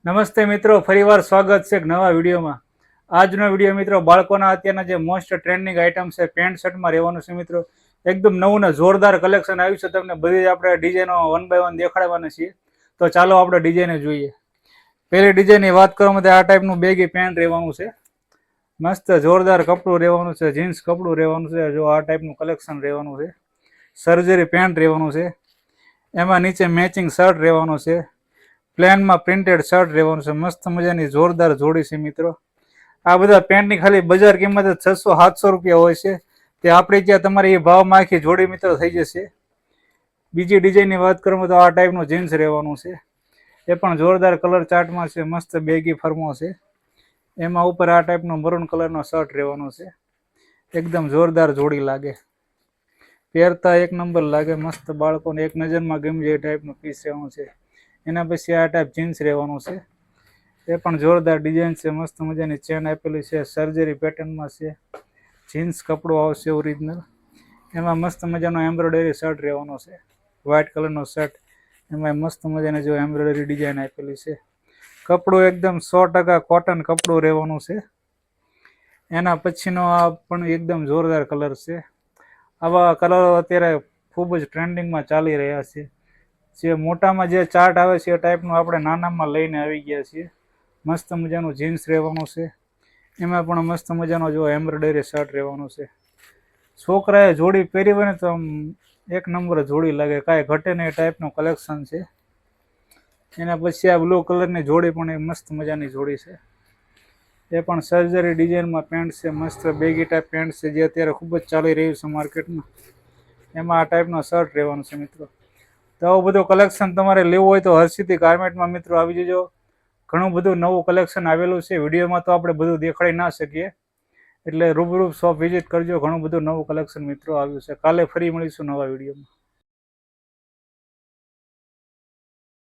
નમસ્તે મિત્રો, ફરીવાર સ્વાગત છે એક નવા વિડીયોમાં. આજનો વિડીયો મિત્રો બાળકોના અત્યારના જે મોસ્ટ ટ્રેન્ડિંગ આઇટમ છે પેન્ટ શર્ટમાં રહેવાનું છે મિત્રો. એકદમ નવું ને જોરદાર કલેક્શન આવ્યું છે. તમને બધી આપણે ડિઝાઇનો વન બાય વન દેખાડવાના છીએ. તો ચાલો આપણે ડિઝાઇન જોઈએ. પહેલી ડિઝાઇનની વાત કરવામાં તો આ ટાઈપનું બેગી પેન્ટ રહેવાનું છે. મસ્ત જોરદાર કપડું રહેવાનું છે, જીન્સ કપડું રહેવાનું છે. જો આ ટાઈપનું કલેક્શન રહેવાનું છે. સર્જરી પેન્ટ રહેવાનું છે. એમાં નીચે મેચિંગ શર્ટ રહેવાનું છે. પ્લેનમાં પ્રિન્ટેડ શર્ટ રહેવાનું છે. મસ્ત મજાની જોરદાર જોડી છે મિત્રો. આ બધા પેન્ટની ખાલી બજાર કિંમત 600-700 રૂપિયા હોય છે. તે આપણે ત્યાં તમારી એ ભાવમાં આખી જોડી મિત્રો થઈ જશે. બીજી ડિઝાઇનની વાત કરવામાં તો આ ટાઈપનું જીન્સ રહેવાનું છે. એ પણ જોરદાર કલર ચાર્ટમાં છે. મસ્ત બેગી ફર્મો છે. એમાં ઉપર આ ટાઈપનો મરૂન કલરનો શર્ટ રહેવાનો છે. એકદમ જોરદાર જોડી લાગે, પહેરતા એક નંબર લાગે. મસ્ત બાળકોને એક નજરમાં ગમે એ ટાઈપનું પીસ રહેવાનું છે. એના પછી આ ટાઈપ જીન્સ રહેવાનું છે. એ પણ જોરદાર ડિઝાઇન છે. મસ્ત મજાની ચેન આપેલી છે. સર્જરી પેટર્નમાં છે. જીન્સ કપડું આવશે ઓરિજિનલ. એમાં મસ્ત મજાનો એમ્બ્રોઇડરી શર્ટ રહેવાનો છે. વ્હાઇટ કલરનો શર્ટ. એમાં મસ્ત મજાની જો એમ્બ્રોઇડરી ડિઝાઇન આપેલી છે. કપડું એકદમ 100% કોટન કપડું રહેવાનું છે. એના પછીનો આ પણ એકદમ જોરદાર કલર છે. આવા કલરો અત્યારે ખૂબ જ ટ્રેન્ડિંગમાં ચાલી રહ્યા છે. જે મોટામાં જે ચાર્ટ આવે છે એ ટાઈપનું આપણે નાનામાં લઈને આવી ગયા છીએ. મસ્ત મજાનું જીન્સ રહેવાનું છે. એમાં પણ મસ્ત મજાનો જો એમ્બ્રોઇડરી શર્ટ રહેવાનું છે. છોકરાએ જોડી પહેરી હોય ને તો આમ એક નંબર જોડી લાગે, કાંઈ ઘટે નહીં એ ટાઈપનું કલેક્શન છે. એના પછી આ બ્લુ કલરની જોડી પણ એ મસ્ત મજાની જોડી છે. એ પણ સર્જરી ડિઝાઇનમાં પેન્ટ છે. મસ્ત બેગી ટાઈપ પેન્ટ છે જે અત્યારે ખૂબ જ ચાલી રહ્યું છે માર્કેટમાં. એમાં આ ટાઈપનો શર્ટ રહેવાનો છે મિત્રો. તો આવું બધું કલેક્શન તમારે લેવું હોય તો હર્ષિતી ગાર્મેન્ટમાં મિત્રો આવી જજો. ઘણું બધું નવું કલેક્શન આવેલું છે. વિડીયોમાં તો આપણે બધું દેખાડી ના શકીએ, એટલે રૂબરૂ શોપ વિઝિટ કરજો. ઘણું બધું નવું કલેક્શન મિત્રો આવ્યું છે. કાલે ફરી મળીશું નવા વિડીયોમાં.